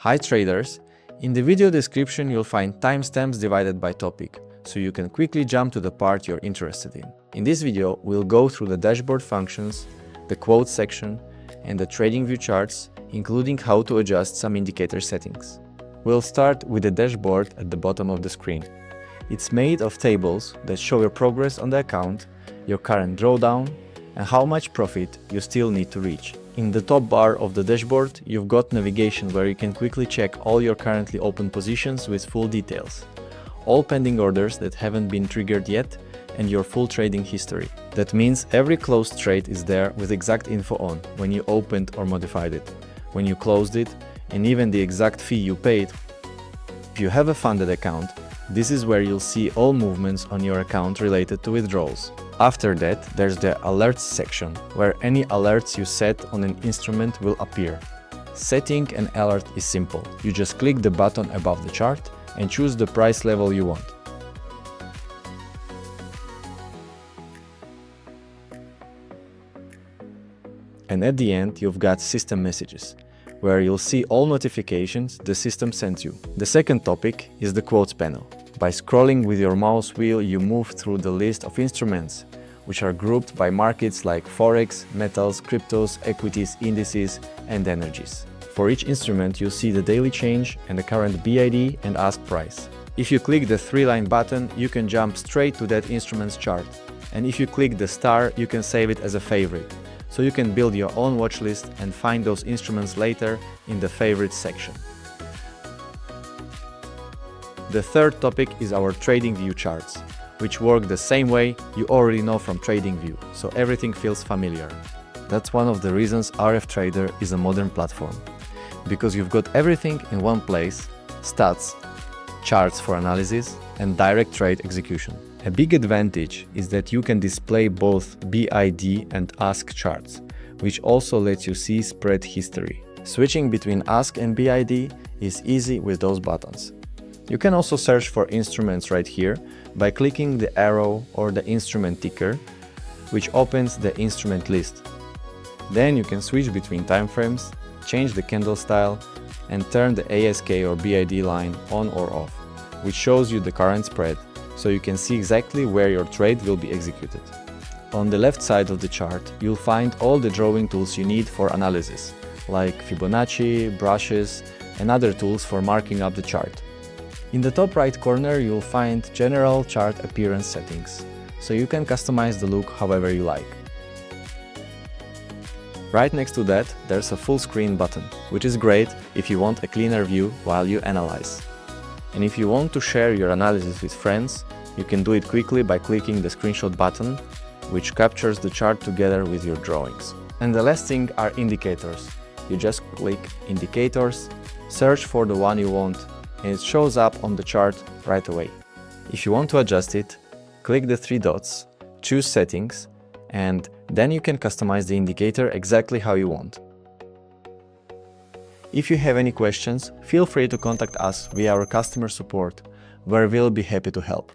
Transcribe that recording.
Hi traders! In the video description you'll find timestamps divided by topic, so you can quickly jump to the part you're interested in. In this video, we'll go through the dashboard functions, the quotes section, and the TradingView charts, including how to adjust some indicator settings. We'll start with the dashboard at the bottom of the screen. It's made of tables that show your progress on the account, your current drawdown, and how much profit you still need to reach. In the top bar of the dashboard, you've got navigation where you can quickly check all your currently open positions with full details, all pending orders that haven't been triggered yet, and your full trading history. That means every closed trade is there with exact info on when you opened or modified it, when you closed it, and even the exact fee you paid. If you have a funded account, this is where you'll see all movements on your account related to withdrawals. After that, there's the alerts section, where any alerts you set on an instrument will appear. Setting an alert is simple. You just click the button above the chart and choose the price level you want. And at the end, you've got system messages, where you'll see all notifications the system sends you. The second topic is the quotes panel. By scrolling with your mouse wheel, you move through the list of instruments, which are grouped by markets like Forex, metals, cryptos, equities, indices, and energies. For each instrument, you'll see the daily change and the current BID and ask price. If you click the three-line button, you can jump straight to that instrument's chart. And if you click the star, you can save it as a favorite. So you can build your own watch list and find those instruments later in the favorites section. The third topic is our TradingView charts, which work the same way you already know from TradingView, so everything feels familiar. That's one of the reasons rftrader is a modern platform, because you've got everything in one place: stats, charts for analysis, and direct trade execution. A big advantage is that you can display both BID and ASK charts, which also lets you see spread history. Switching between ASK and BID is easy with those buttons. You can also search for instruments right here by clicking the arrow or the instrument ticker, which opens the instrument list. Then you can switch between timeframes, change the candle style, and turn the ASK or BID line on or off, which shows you the current spread, so you can see exactly where your trade will be executed. On the left side of the chart, you'll find all the drawing tools you need for analysis, like Fibonacci, brushes, and other tools for marking up the chart. In the top right corner, you'll find general chart appearance settings, so you can customize the look however you like. Right next to that, there's a full screen button, which is great if you want a cleaner view while you analyze. And if you want to share your analysis with friends, you can do it quickly by clicking the screenshot button, which captures the chart together with your drawings. And the last thing are indicators. You just click Indicators, search for the one you want, and it shows up on the chart right away. If you want to adjust it, click the three dots, choose Settings, and then you can customize the indicator exactly how you want. If you have any questions, feel free to contact us via our customer support, where we'll be happy to help.